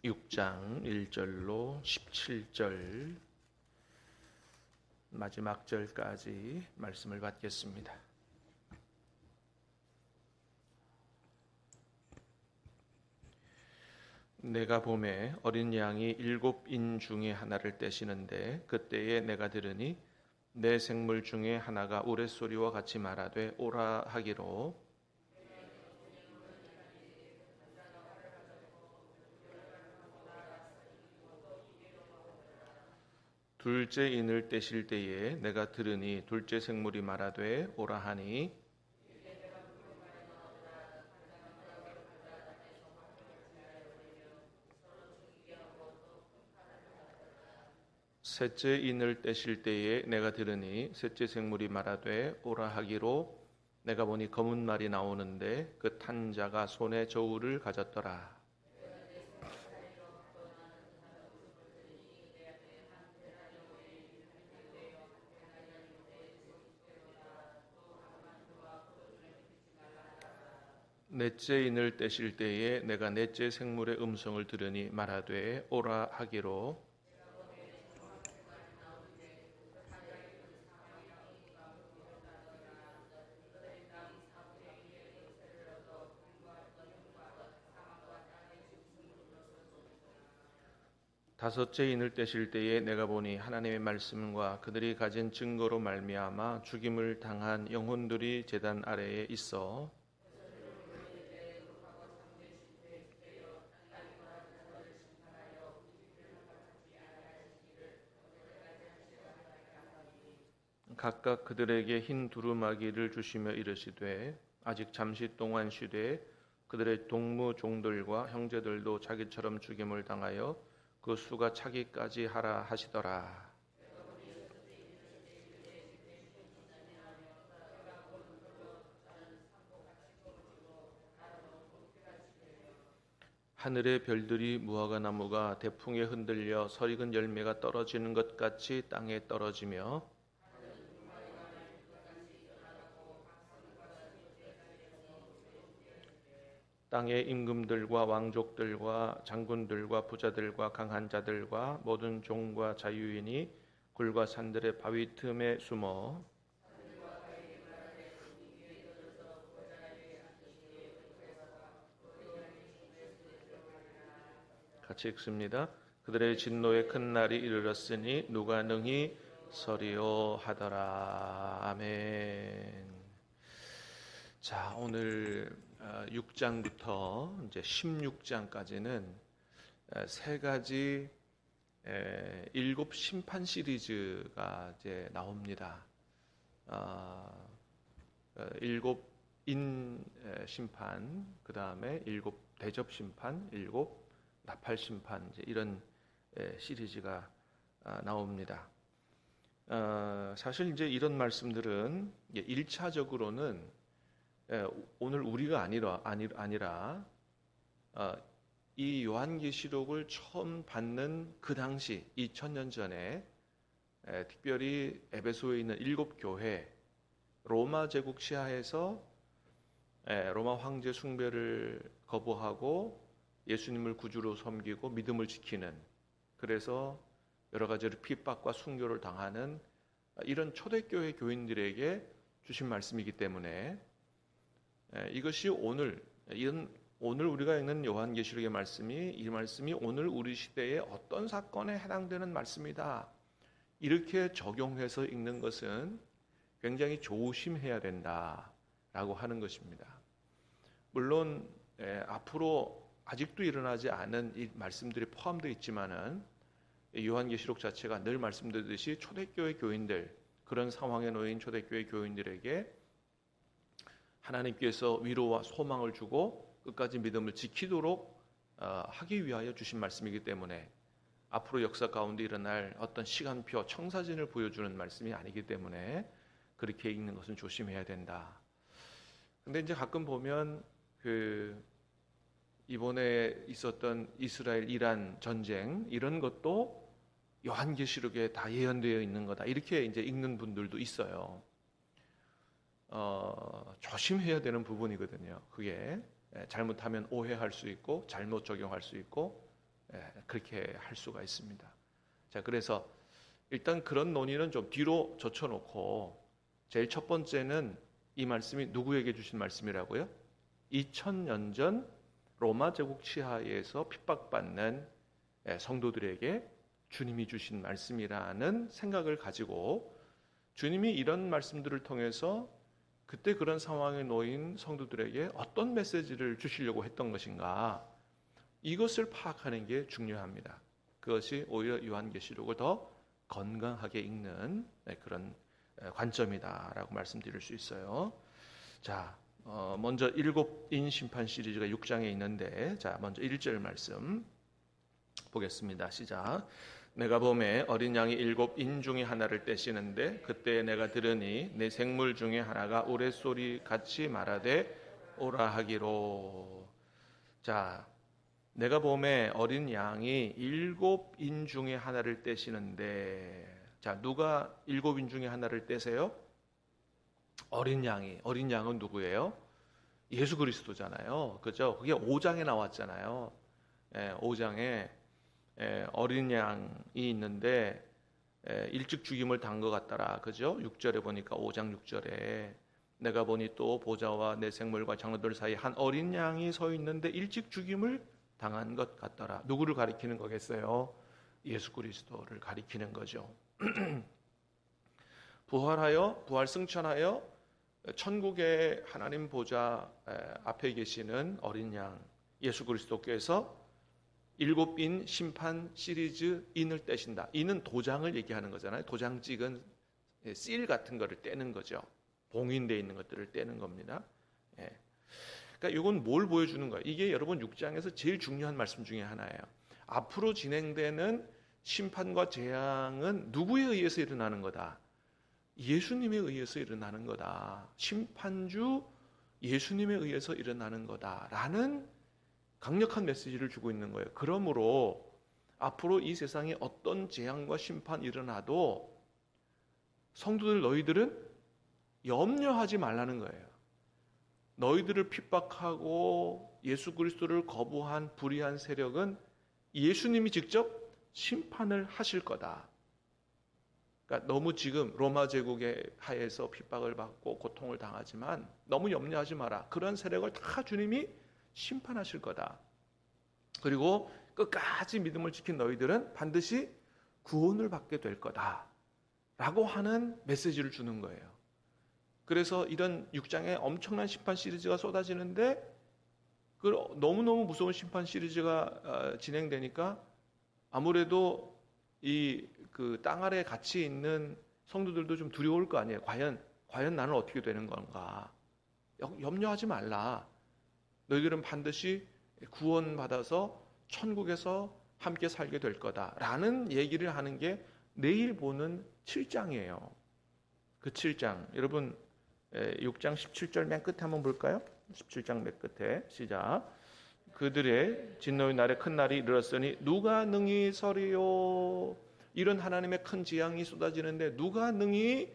6장 1절로 17절 마지막 절까지 말씀을 받겠습니다. 내가 보매 어린 양이 7인 중에 하나를 떼시는데 그때에 내가 들으니 내 생물 중에 하나가 우레소리와 같이 말하되 오라 하기로 둘째 인을 떼실 때에 내가 들으니 둘째 생물이 말하되 오라 하니 셋째 인을 떼실 때에 내가 들으니 셋째 생물이 말하되 오라 하기로 내가 보니 검은 말이 나오는데 그 탄 자가 손에 저울을 가졌더라. 넷째 인을 떼실 때에 내가 넷째 생물의 음성을 들으니 말하되 오라 하기로 다섯째 인을 떼실 때에 내가 보니 하나님의 말씀과 그들이 가진 증거로 말미암아 죽임을 당한 영혼들이 제단 아래에 있어 각각 그들에게 흰 두루마기를 주시며 이르시되 아직 잠시 동안 쉬되 그들의 동무 종들과 형제들도 자기처럼 죽임을 당하여 그 수가 차기까지 하라 하시더라. 하늘의 별들이 무화과 나무가 대풍에 흔들려 설익은 열매가 떨어지는 것 같이 땅에 떨어지며 땅의 임금들과 왕족들과 장군들과 부자들과 강한 자들과 모든 종과 자유인이 굴과 산들의 바위 틈에 숨어 같이 읽습니다. 그들의 진노의 큰 날이 이르렀으니 누가 능히 서리요 하더라. 아멘. 자, 오늘 6장부터 이제 16장까지는 세 가지 일곱 심판 시리즈가 이제 나옵니다. 일곱 인 심판, 그 다음에 일곱 대접 심판, 일곱 나팔 심판, 이제 이런 시리즈가 나옵니다. 사실 이제 이런 말씀들은 1차적으로는 오늘 우리가 아니라 이 요한계시록을 처음 받는 그 당시 2000년 전에 특별히 에베소에 있는 7교회 로마 제국 시하에서 로마 황제 숭배를 거부하고 예수님을 구주로 섬기고 믿음을 지키는, 그래서 여러 가지로 핍박과 순교를 당하는 이런 초대교회 교인들에게 주신 말씀이기 때문에 이것이 오늘 우리가 읽는 요한계시록의 이 말씀이 오늘 우리 시대에 어떤 사건에 해당되는 말씀이다, 이렇게 적용해서 읽는 것은 굉장히 조심해야 된다라고 하는 것입니다. 물론 앞으로 아직도 일어나지 않은 이 말씀들이 포함되어 있지만은 요한계시록 자체가 늘 말씀드렸듯이 초대교회 교인들, 그런 상황에 놓인 초대교회 교인들에게 하나님께서 위로와 소망을 주고 끝까지 믿음을 지키도록 하기 위하여 주신 말씀이기 때문에 앞으로 역사 가운데 일어날 어떤 시간표, 청사진을 보여주는 말씀이 아니기 때문에 그렇게 읽는 것은 조심해야 된다. 근데 이제 가끔 보면 이번에 있었던 이스라엘 이란 전쟁, 이런 것도 요한계시록에 다 예언되어 있는 거다, 이렇게 이제 읽는 분들도 있어요. 조심해야 되는 부분이거든요. 그게 잘못하면 오해할 수 있고 잘못 적용할 수 있고 그렇게 할 수가 있습니다. 자, 그래서 일단 그런 논의는 좀 뒤로 젖혀놓고 제일 첫 번째는 이 말씀이 누구에게 주신 말씀이라고요? 2000년 전 로마 제국 치하에서 핍박받는 성도들에게 주님이 주신 말씀이라는 생각을 가지고 주님이 이런 말씀들을 통해서 그때 그런 상황에 놓인 성도들에게 어떤 메시지를 주시려고 했던 것인가, 이것을 파악하는 게 중요합니다. 그것이 오히려 요한계시록을 더 건강하게 읽는 그런 관점이다라고 말씀드릴 수 있어요. 자, 먼저 일곱인 심판 시리즈가 6장에 있는데, 자, 먼저 1절 말씀 보겠습니다. 시작. 내가 봄에 어린 양이 일곱 인 중에 하나를 떼시는데 그때 내가 들으니 내 생물 중에 하나가 우레소리 같이 말하되 오라 하기로. 자, 내가 봄에 어린 양이 일곱 인 중에 하나를 떼시는데, 자, 누가 일곱 인 중에 하나를 떼세요? 어린 양이. 어린 양은 누구예요? 예수 그리스도잖아요. 그죠? 그게 5장에 나왔잖아요. 5장에 어린 양이 있는데 일찍 죽임을 당 것 같더라. 그죠? 6절에 보니까 5장 6절에 내가 보니 또 보좌와 내 생물과 장로들 사이에 한 어린 양이 서 있는데 일찍 죽임을 당한 것 같더라. 누구를 가리키는 거겠어요? 예수 그리스도를 가리키는 거죠. 부활 승천하여 천국의 하나님 보좌 앞에 계시는 어린 양 예수 그리스도께서 일곱인 심판 시리즈 인을 떼신다. 인은 도장을 얘기하는 거잖아요. 도장 찍은 씰 같은 거를 떼는 거죠. 봉인되어 있는 것들을 떼는 겁니다. 그러니까 이건 뭘 보여주는 거예요? 이게 여러분 6장에서 제일 중요한 말씀 중에 하나예요. 앞으로 진행되는 심판과 재앙은 누구에 의해서 일어나는 거다? 예수님에 의해서 일어나는 거다. 심판주 예수님에 의해서 일어나는 거다라는 강력한 메시지를 주고 있는 거예요. 그러므로 앞으로 이 세상에 어떤 재앙과 심판이 일어나도 성도들 너희들은 염려하지 말라는 거예요. 너희들을 핍박하고 예수 그리스도를 거부한 불의한 세력은 예수님이 직접 심판을 하실 거다. 그러니까 너무 지금 로마 제국의 하에서 핍박을 받고 고통을 당하지만 너무 염려하지 마라. 그런 세력을 다 주님이 심판하실 거다. 그리고 끝까지 믿음을 지킨 너희들은 반드시 구원을 받게 될 거다. 라고 하는 메시지를 주는 거예요. 그래서 이런 6장에 엄청난 심판 시리즈가 쏟아지는데 너무너무 무서운 심판 시리즈가 진행되니까 아무래도 이 그 땅 아래에 같이 있는 성도들도 좀 두려울 거 아니에요. 과연 나는 어떻게 되는 건가? 염려하지 말라. 너희들은 반드시 구원받아서 천국에서 함께 살게 될 거다라는 얘기를 하는 게 내일 보는 7장이에요. 그 7장 여러분 6장 17절 맨 끝에 한번 볼까요? 17장 맨 끝에 시작. 그들의 진노의 날에 큰 날이 이르렀으니 누가 능히 서리요. 이런 하나님의 큰 재앙이 쏟아지는데 누가 능히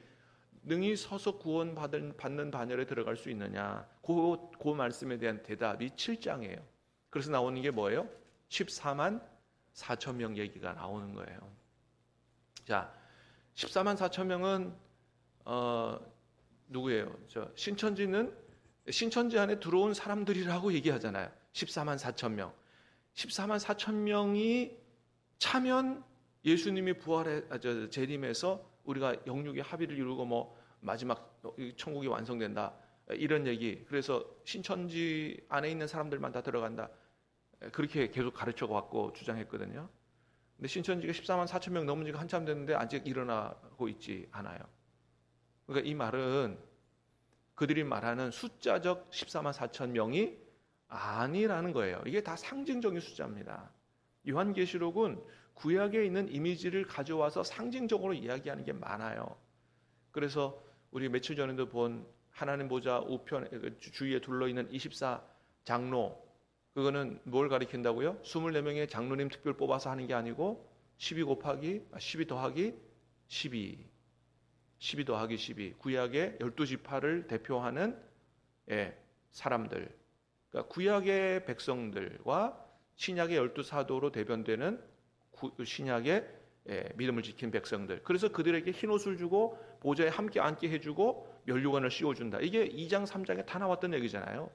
서서 구원받는 반열에 들어갈 수 있느냐. 그 말씀에 대한 대답이 7장이에요. 그래서 나오는 게 뭐예요? 14만 4천 명 얘기가 나오는 거예요. 자, 14만 4천 명은 누구예요? 신천지는 신천지 안에 들어온 사람들이라고 얘기하잖아요. 14만 4천 명. 14만 4천 명이 차면 예수님이 재림해서 우리가 영육의 합의를 이루고 마지막 천국이 완성된다. 이런 얘기. 그래서 신천지 안에 있는 사람들만 다 들어간다. 그렇게 계속 가르쳐 왔고 주장했거든요. 근데 신천지가 14만 4천 명 넘은 지가 한참 됐는데 아직 일어나고 있지 않아요. 그러니까 이 말은 그들이 말하는 숫자적 14만 4천 명이 아니라는 거예요. 이게 다 상징적인 숫자입니다. 요한계시록은 구약에 있는 이미지를 가져와서 상징적으로 이야기하는 게 많아요. 그래서 우리 며칠 전에도 본 하나님 보좌 우편 주위에 둘러있는 24장로, 그거는 뭘 가리킨다고요? 24명의 장로님 특별 뽑아서 하는 게 아니고 12 더하기 12 구약의 12지파를 대표하는 사람들, 그러니까 구약의 백성들과 신약의 12사도로 대변되는 신약의 믿음을 지킨 백성들. 그래서 그들에게 흰옷을 주고 보좌에 함께 앉게 해주고 면류관을 씌워준다. 이게 2장 3장에 다 나왔던 얘기잖아요.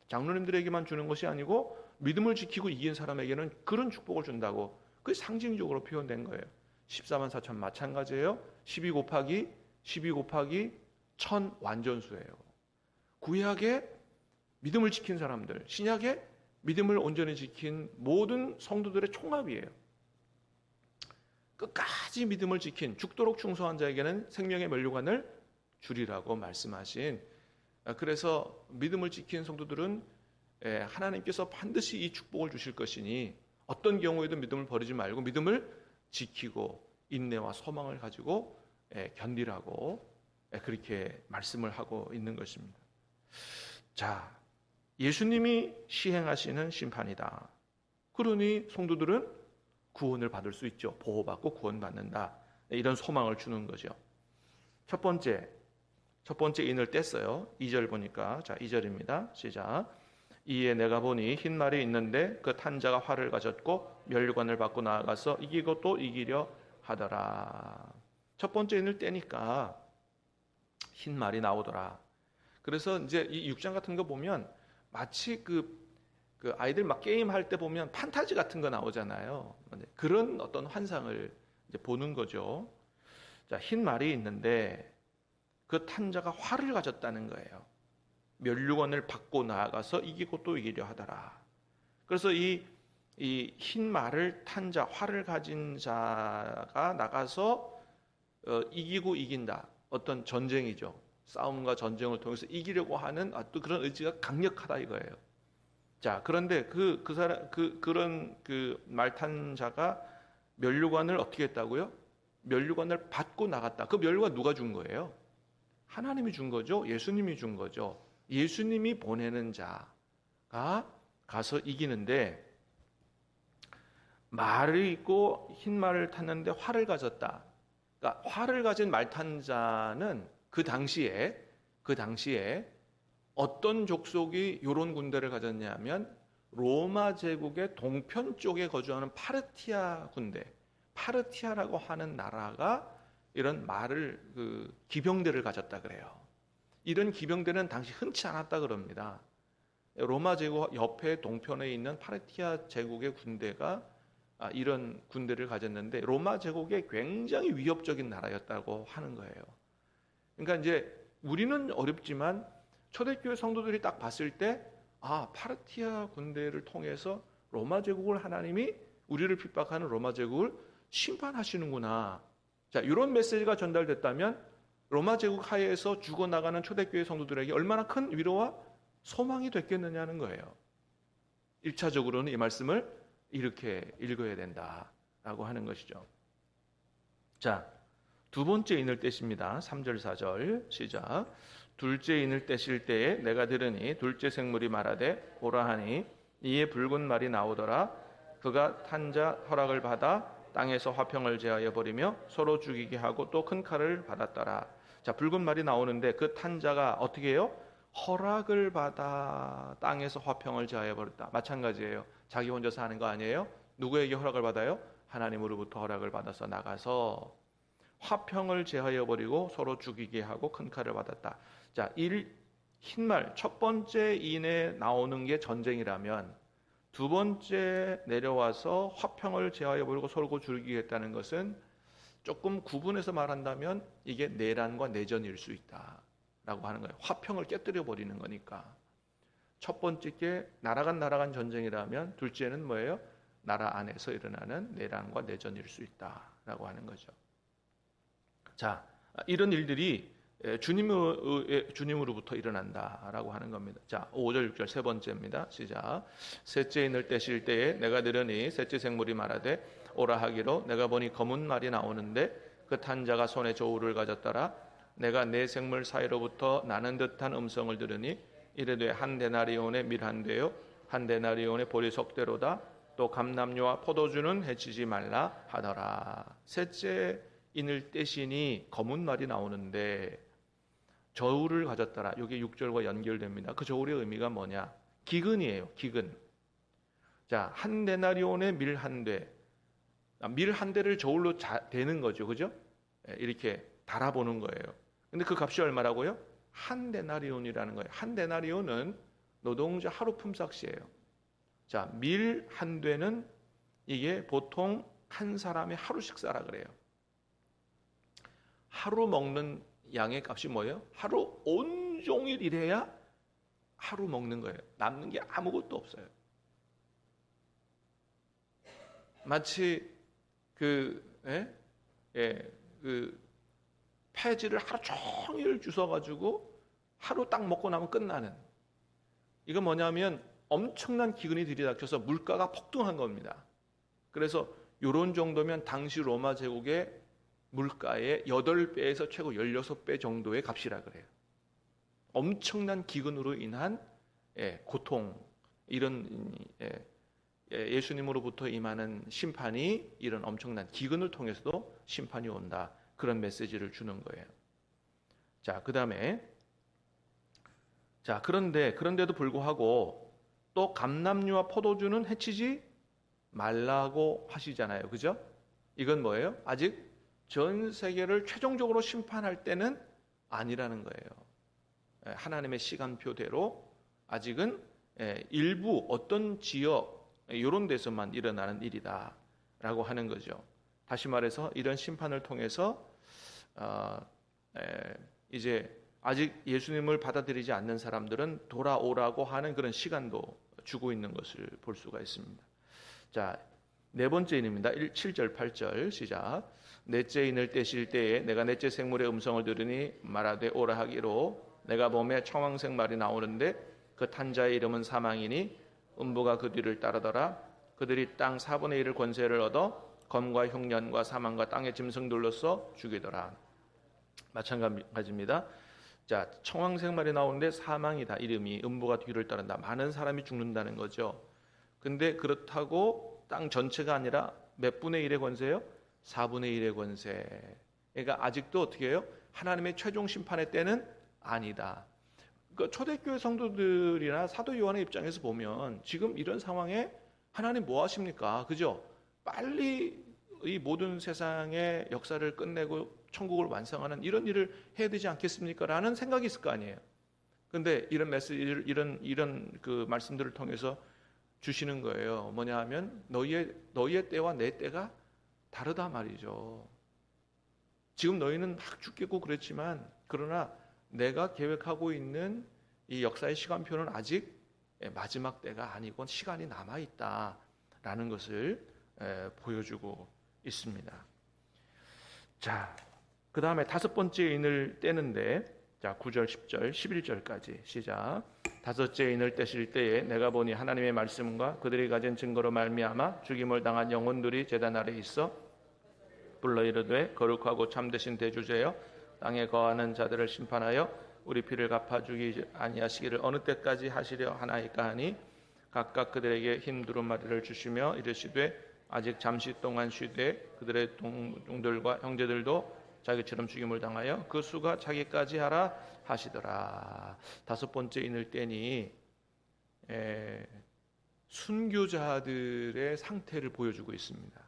장로님들에게만 주는 것이 아니고 믿음을 지키고 이긴 사람에게는 그런 축복을 준다고. 그게 상징적으로 표현된 거예요. 14만 4천 마찬가지예요. 12 곱하기 1000 완전수예요. 구약의 믿음을 지킨 사람들, 신약의 믿음을 온전히 지킨 모든 성도들의 총합이에요. 끝까지 믿음을 지킨 죽도록 충성한 자에게는 생명의 면류관을 주리라고 말씀하신, 그래서 믿음을 지킨 성도들은 하나님께서 반드시 이 축복을 주실 것이니 어떤 경우에도 믿음을 버리지 말고 믿음을 지키고 인내와 소망을 가지고 견디라고 그렇게 말씀을 하고 있는 것입니다. 자, 예수님이 시행하시는 심판이다. 그러니 성도들은 구원을 받을 수 있죠. 보호받고 구원받는다. 이런 소망을 주는 거죠. 첫 번째 인을 뗐어요. 2절 보니까, 자, 2절입니다. 시작. 이에 내가 보니 흰 말이 있는데 그 탄 자가 활을 가졌고 면류관을 받고 나아가서 이기고 또 이기려 하더라. 첫 번째 인을 떼니까 흰 말이 나오더라. 그래서 이제 이 6장 같은 거 보면 마치 그 아이들 막 게임할 때 보면 판타지 같은 거 나오잖아요. 그런 어떤 환상을 이제 보는 거죠. 자, 흰 말이 있는데 그 탄자가 활을 가졌다는 거예요. 면류관을 받고 나아가서 이기고 또 이기려 하더라. 그래서 이 흰 말을 탄 자, 활을 가진 자가 나가서 이기고 이긴다. 어떤 전쟁이죠. 싸움과 전쟁을 통해서 이기려고 하는 또 그런 의지가 강력하다 이거예요. 자, 그런데 그런 말탄 자가 면류관을 어떻게 했다고요? 면류관을 받고 나갔다. 그 면류관 누가 준 거예요? 하나님이 준 거죠. 예수님이 준 거죠. 예수님이 보내는 자가 가서 이기는데, 말이 있고 흰 말을 탔는데 활을 가졌다. 그러니까 활을 가진 말탄 자는 그 당시에 어떤 족속이 이런 군대를 가졌냐면 로마 제국의 동편 쪽에 거주하는 파르티아 군대, 파르티아라고 하는 나라가 이런 기병대를 가졌다 그래요. 이런 기병대는 당시 흔치 않았다 그럽니다. 로마 제국 옆에 동편에 있는 파르티아 제국의 군대가 이런 군대를 가졌는데 로마 제국의 굉장히 위협적인 나라였다고 하는 거예요. 그러니까 이제 우리는 어렵지만 초대교회 성도들이 딱 봤을 때 파르티아 군대를 통해서 로마 제국을 하나님이 우리를 핍박하는 로마 제국을 심판하시는구나. 자, 이런 메시지가 전달됐다면 로마 제국 하에서 죽어나가는 초대교회 성도들에게 얼마나 큰 위로와 소망이 됐겠느냐는 거예요. 1차적으로는 이 말씀을 이렇게 읽어야 된다라고 하는 것이죠. 자, 두 번째 인을 떼십니다. 3절 4절 시작. 둘째 인을 떼실 때에 내가 들으니 둘째 생물이 말하되 오라 하니 이에 붉은 말이 나오더라. 그가 탄 자 허락을 받아 땅에서 화평을 제하여 버리며 서로 죽이게 하고 또 큰 칼을 받았더라. 자, 붉은 말이 나오는데 그 탄 자가 어떻게 해요? 허락을 받아 땅에서 화평을 제하여 버렸다. 마찬가지예요. 자기 혼자서 하는 거 아니에요? 누구에게 허락을 받아요? 하나님으로부터 허락을 받아서 나가서 화평을 제하여 버리고 서로 죽이게 하고 큰 칼을 받았다. 자, 흰말 첫 번째 인에 나오는 게 전쟁이라면 두 번째 내려와서 화평을 제하여 버리고 서로 죽이게 했다는 것은 조금 구분해서 말한다면 이게 내란과 내전일 수 있다라고 하는 거예요. 화평을 깨뜨려 버리는 거니까. 첫 번째 게 나라간 전쟁이라면 둘째는 뭐예요? 나라 안에서 일어나는 내란과 내전일 수 있다라고 하는 거죠. 자, 이런 일들이 주님으로부터 일어난다라고 하는 겁니다. 자, 5절 6절 세 번째입니다. 시작. 셋째 인을 떼실 때에 내가 들으니 셋째 생물이 말하되 오라 하기로 내가 보니 검은 말이 나오는데 그 탄 자가 손에 저울을 가졌더라. 내가 네 생물 사이로부터 나는 듯한 음성을 들으니 이르되 한 데나리온의 밀 한 대요 한 데나리온의 보리 석대로다. 또 감람류와 포도주는 해치지 말라 하더라. 셋째 인을 떼시니 검은 말이 나오는데 저울을 가졌더라. 이게 6절과 연결됩니다. 그 저울의 의미가 뭐냐? 기근이에요. 기근. 자, 한 데나리온의 밀 한 대. 밀 한 대를 저울로 대는 거죠. 그죠? 이렇게 달아보는 거예요. 근데 그 값이 얼마라고요? 한 데나리온이라는 거예요. 한 데나리온은 노동자 하루 품삯이에요. 자, 밀 한 대는 이게 보통 한 사람의 하루 식사라 그래요. 하루 먹는 양의 값이 뭐예요? 하루 온종일 일해야 하루 먹는 거예요. 남는 게 아무것도 없어요. 마치 그 폐지를 하루 종일 주워가지고 하루 딱 먹고 나면 끝나는, 이건 뭐냐면 엄청난 기근이 들이닥쳐서 물가가 폭등한 겁니다. 그래서 이런 정도면 당시 로마 제국의 물가의 8배에서 최고 16배 정도의 값이라 그래요. 엄청난 기근으로 인한 고통, 이런 예수님으로부터 임하는 심판이 이런 엄청난 기근을 통해서도 심판이 온다, 그런 메시지를 주는 거예요. 자, 그다음에 그런데도 불구하고 또 감람류와 포도주는 해치지 말라고 하시잖아요. 그죠? 이건 뭐예요? 아직 전 세계를 최종적으로 심판할 때는 아니라는 거예요. 하나님의 시간표대로 아직은 일부 어떤 지역 이런 데서만 일어나는 일이다라고 하는 거죠. 다시 말해서 이런 심판을 통해서 이제 아직 예수님을 받아들이지 않는 사람들은 돌아오라고 하는 그런 시간도 주고 있는 것을 볼 수가 있습니다. 자, 네 번째 인입니다. 7절 8절 시작. 넷째 인을 떼실 때에 내가 넷째 생물의 음성을 들으니 말하되 오라 하기로 내가 몸에 청황색 말이 나오는데 그 탄 자의 이름은 사망이니 음부가 그 뒤를 따르더라. 그들이 땅 4분의 1을 권세를 얻어 검과 흉년과 사망과 땅의 짐승들로서 죽이더라. 마찬가지입니다. 자, 청황색 말이 나오는데 사망이다. 이름이 음부가 뒤를 따른다. 많은 사람이 죽는다는 거죠. 근데 그렇다고 땅 전체가 아니라 몇 분의 1의 권세요? 4분의 1의 권세. 그러니까 아직도 어떻게 해요? 하나님의 최종 심판의 때는 아니다. 그러니까 초대교회 성도들이나 사도 요한의 입장에서 보면 지금 이런 상황에 하나님 뭐 하십니까? 그죠? 빨리 이 모든 세상의 역사를 끝내고 천국을 완성하는 이런 일을 해야 되지 않겠습니까? 라는 생각이 있을 거 아니에요. 근데 이런 메시지를 이런 그 말씀들을 통해서 주시는 거예요. 뭐냐 하면 너희의 때와 내 때가 다르다 말이죠. 지금 너희는 막 죽겠고 그랬지만 그러나 내가 계획하고 있는 이 역사의 시간표는 아직 마지막 때가 아니고 시간이 남아있다라는 것을 보여주고 있습니다. 자, 그 다음에 다섯 번째 인을 떼는데, 자, 9절, 10절, 11절까지 시작. 다섯째 인을 떼실 때에 내가 보니 하나님의 말씀과 그들이 가진 증거로 말미암아 죽임을 당한 영혼들이 제단 아래 있어 불러 이르되 거룩하고 참되신 대주제여 땅에 거하는 자들을 심판하여 우리 피를 갚아 주기 아니하시기를 어느 때까지 하시려 하나이까 하니 각각 그들에게 흰 두루마리를 주시며 이르시되 아직 잠시 동안 쉬되 그들의 동들과 형제들도 자기처럼 죽임을 당하여 그 수가 자기까지 하라 하시더라. 다섯 번째 인을 떼니 순교자들의 상태를 보여주고 있습니다.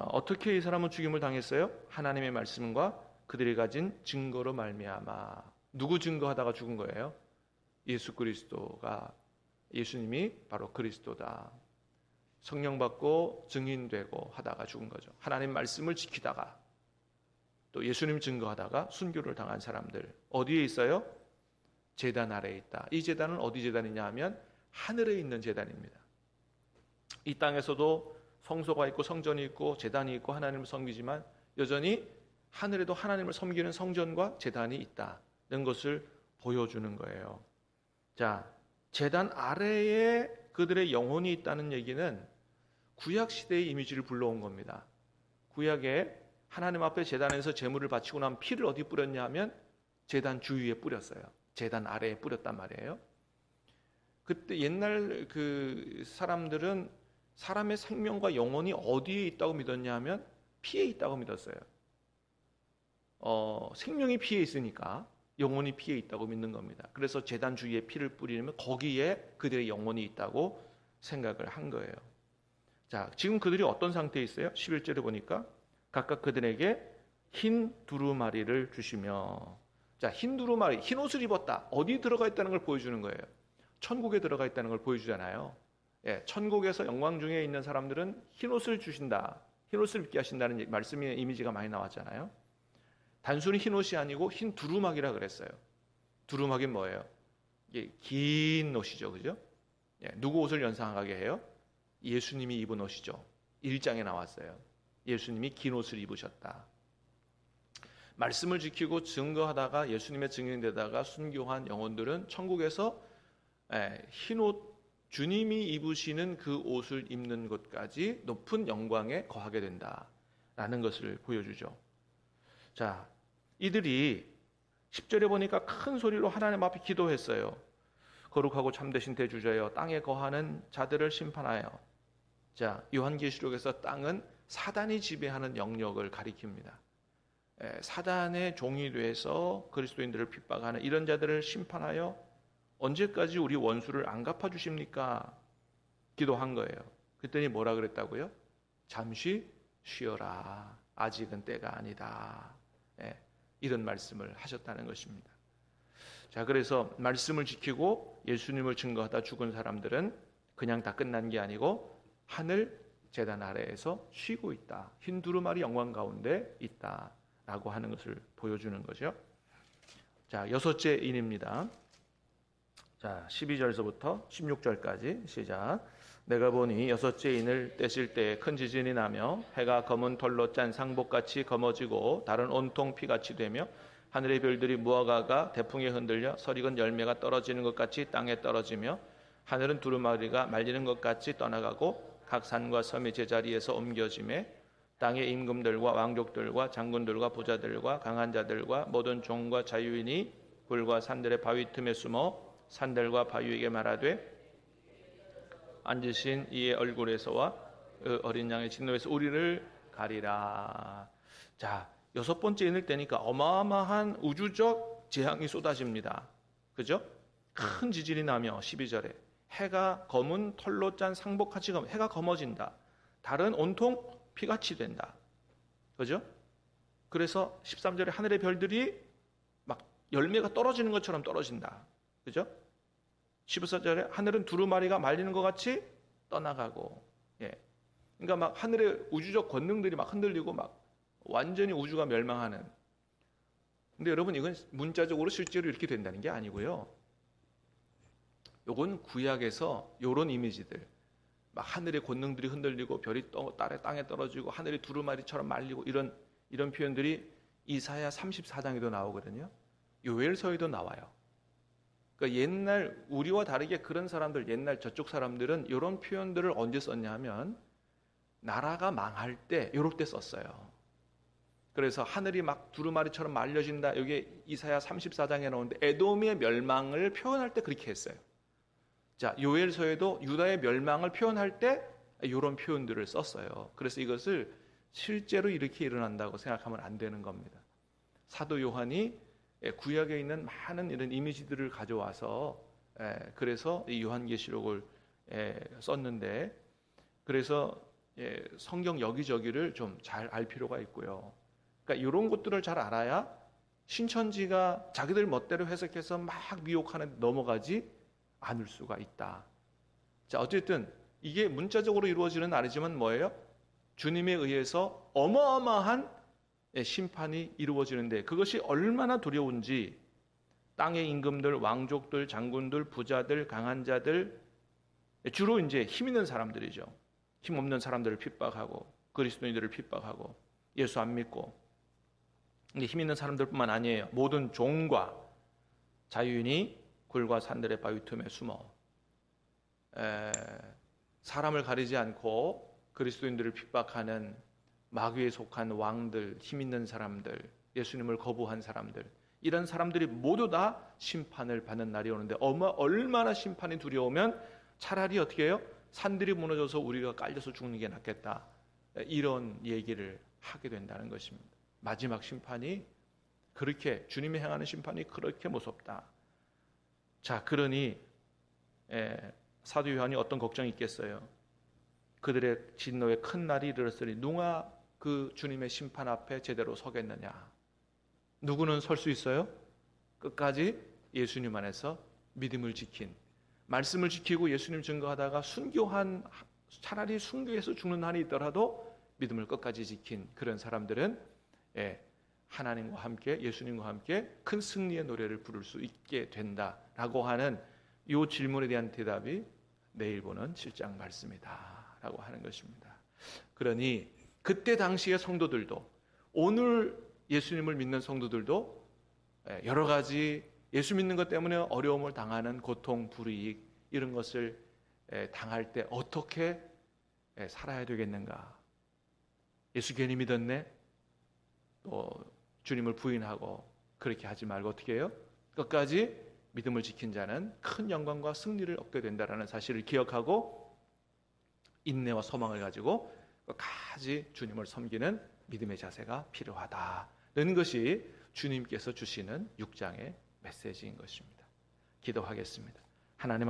어떻게 이 사람은 죽임을 당했어요? 하나님의 말씀과 그들이 가진 증거로 말미암아. 누구 증거하다가 죽은 거예요? 예수 그리스도가, 예수님이 바로 그리스도다. 성령 받고 증인되고 하다가 죽은 거죠. 하나님 말씀을 지키다가 또 예수님 증거하다가 순교를 당한 사람들 어디에 있어요? 제단 아래에 있다. 이 제단은 어디 제단이냐 하면 하늘에 있는 제단입니다. 이 땅에서도 성소가 있고 성전이 있고 제단이 있고 하나님을 섬기지만 여전히 하늘에도 하나님을 섬기는 성전과 제단이 있다는 것을 보여주는 거예요. 자, 제단 아래에 그들의 영혼이 있다는 얘기는 구약 시대의 이미지를 불러온 겁니다. 구약에 하나님 앞에 제단에서 제물을 바치고 나면 피를 어디 뿌렸냐 하면 제단 주위에 뿌렸어요. 제단 아래에 뿌렸단 말이에요. 그때 옛날 그 사람들은 사람의 생명과 영혼이 어디에 있다고 믿었냐 하면 피에 있다고 믿었어요. 생명이 피에 있으니까 영혼이 피에 있다고 믿는 겁니다. 그래서 제단 주위에 피를 뿌리면 거기에 그들의 영혼이 있다고 생각을 한 거예요. 자, 지금 그들이 어떤 상태에 있어요? 11절에 보니까 각각 그들에게 흰 두루마리를 주시며, 자, 흰 두루마리, 흰 옷을 입었다. 어디 들어가 있다는 걸 보여주는 거예요. 천국에 들어가 있다는 걸 보여주잖아요. 예, 천국에서 영광 중에 있는 사람들은 흰 옷을 주신다. 흰 옷을 입게 하신다는 말씀의 이미지가 많이 나왔잖아요. 단순히 흰 옷이 아니고 흰 두루마기라 그랬어요. 두루마기 뭐예요? 이게 긴 옷이죠, 그죠? 예, 누구 옷을 연상하게 해요? 예수님이 입은 옷이죠. 1장에 나왔어요. 예수님이 긴 옷을 입으셨다. 말씀을 지키고 증거하다가 예수님의 증인되다가 순교한 영혼들은 천국에서 흰 옷, 주님이 입으시는 그 옷을 입는 것까지 높은 영광에 거하게 된다라는 것을 보여주죠. 자, 이들이 10절에 보니까 큰 소리로 하나님 앞에 기도했어요. 거룩하고 참되신 대주자여, 땅에 거하는 자들을 심판하여. 자, 요한계시록에서 땅은 사단이 지배하는 영역을 가리킵니다. 사단의 종이 돼서 그리스도인들을 핍박하는 이런 자들을 심판하여 언제까지 우리 원수를 안 갚아주십니까? 기도한 거예요. 그랬더니 뭐라 그랬다고요? 잠시 쉬어라. 아직은 때가 아니다. 이런 말씀을 하셨다는 것입니다. 자, 그래서 말씀을 지키고 예수님을 증거하다 죽은 사람들은 그냥 다 끝난 게 아니고 하늘 제단 아래에서 쉬고 있다. 흰 두루마리 영광 가운데 있다라고 하는 것을 보여주는 거죠. 자, 여섯째 인입니다. 자, 12절서부터 16절까지 시작. 내가 보니 여섯째 인을 떼실 때 큰 지진이 나며 해가 검은 털로 짠 상복같이 검어지고 달은 온통 피같이 되며 하늘의 별들이 무화과가 대풍에 흔들려 설익은 열매가 떨어지는 것 같이 땅에 떨어지며 하늘은 두루마리가 말리는 것 같이 떠나가고 각 산과 섬이 제자리에서 옮겨지매 땅의 임금들과 왕족들과 장군들과 부자들과 강한 자들과 모든 종과 자유인이 굴과 산들의 바위 틈에 숨어 산들과 바위에게 말하되 앉으신 이의 얼굴에서와 그 어린 양의 진노에서 우리를 가리라. 자, 여섯 번째 인을 떼니까 어마어마한 우주적 재앙이 쏟아집니다. 그죠? 큰 지진이 나며 12절에 해가 검은 털로 짠 상복같이 해가 검어진다. 달은 온통 피같이 된다. 그죠? 그래서 13절에 하늘의 별들이 막 열매가 떨어지는 것처럼 떨어진다. 그죠? 14절에 하늘은 두루마리가 말리는 것 같이 떠나가고, 예. 그러니까 막 하늘의 우주적 권능들이 막 흔들리고 막 완전히 우주가 멸망하는. 근데 여러분, 이건 문자적으로 실제로 이렇게 된다는 게 아니고요. 요건 구약에서 요런 이미지들, 막 하늘의 권능들이 흔들리고 별이 땅에 떨어지고 하늘이 두루마리처럼 말리고 이런 표현들이 이사야 34장에도 나오거든요. 요엘서에도 나와요. 그러니까 옛날 우리와 다르게 그런 사람들, 옛날 저쪽 사람들은 이런 표현들을 언제 썼냐 하면 나라가 망할 때 요럴 때 썼어요. 그래서 하늘이 막 두루마리처럼 말려진다. 이게 이사야 34장에 나오는데 에돔의 멸망을 표현할 때 그렇게 했어요. 자, 요엘서에도 유다의 멸망을 표현할 때 이런 표현들을 썼어요. 그래서 이것을 실제로 이렇게 일어난다고 생각하면 안 되는 겁니다. 사도 요한이 구약에 있는 많은 이런 이미지들을 가져와서 그래서 이 요한계시록을 썼는데, 그래서 성경 여기저기를 좀 잘 알 필요가 있고요. 그러니까 이런 것들을 잘 알아야 신천지가 자기들 멋대로 해석해서 막 미혹하는 넘어가지 않을 수가 있다. 자, 어쨌든 이게 문자적으로 이루어지는 아니지만 뭐예요? 주님에 의해서 어마어마한 심판이 이루어지는데 그것이 얼마나 두려운지 땅의 임금들, 왕족들, 장군들, 부자들, 강한 자들, 주로 이제 힘 있는 사람들이죠. 힘 없는 사람들을 핍박하고 그리스도인들을 핍박하고 예수 안 믿고. 근데 힘 있는 사람들뿐만 아니에요. 모든 종과 자유인이 굴과 산들의 바위 틈에 숨어 사람을 가리지 않고 그리스도인들을 핍박하는 마귀에 속한 왕들, 힘 있는 사람들, 예수님을 거부한 사람들, 이런 사람들이 모두 다 심판을 받는 날이 오는데 얼마나 심판이 두려우면 차라리 어떻게 해요? 산들이 무너져서 우리가 깔려서 죽는 게 낫겠다. 이런 얘기를 하게 된다는 것입니다. 마지막 심판이 그렇게, 주님이 행하는 심판이 그렇게 무섭다. 자, 그러니 사도 요한이 어떤 걱정이 있겠어요? 그들의 진노의 큰 날이 이르렀으니 누가 그 주님의 심판 앞에 제대로 서겠느냐? 누구는 설 수 있어요? 끝까지 예수님 안에서 믿음을 지킨, 말씀을 지키고 예수님 증거하다가 순교한, 차라리 순교해서 죽는 한이 있더라도 믿음을 끝까지 지킨 그런 사람들은 하나님과 함께, 예수님과 함께 큰 승리의 노래를 부를 수 있게 된다라고 하는 이 질문에 대한 대답이 내일 보는 7장 말씀이다 라고 하는 것입니다. 그러니 그때 당시의 성도들도, 오늘 예수님을 믿는 성도들도 여러 가지 예수 믿는 것 때문에 어려움을 당하는 고통, 불이익 이런 것을 당할 때 어떻게 살아야 되겠는가? 예수 괜히 믿었네? 또 주님을 부인하고 그렇게 하지 말고 어떻게 해요? 끝까지 믿음을 지킨 자는 큰 영광과 승리를 얻게 된다는 사실을 기억하고 인내와 소망을 가지고 끝까지 주님을 섬기는 믿음의 자세가 필요하다는 것이 주님께서 주시는 6장의 메시지인 것입니다. 기도하겠습니다. 하나님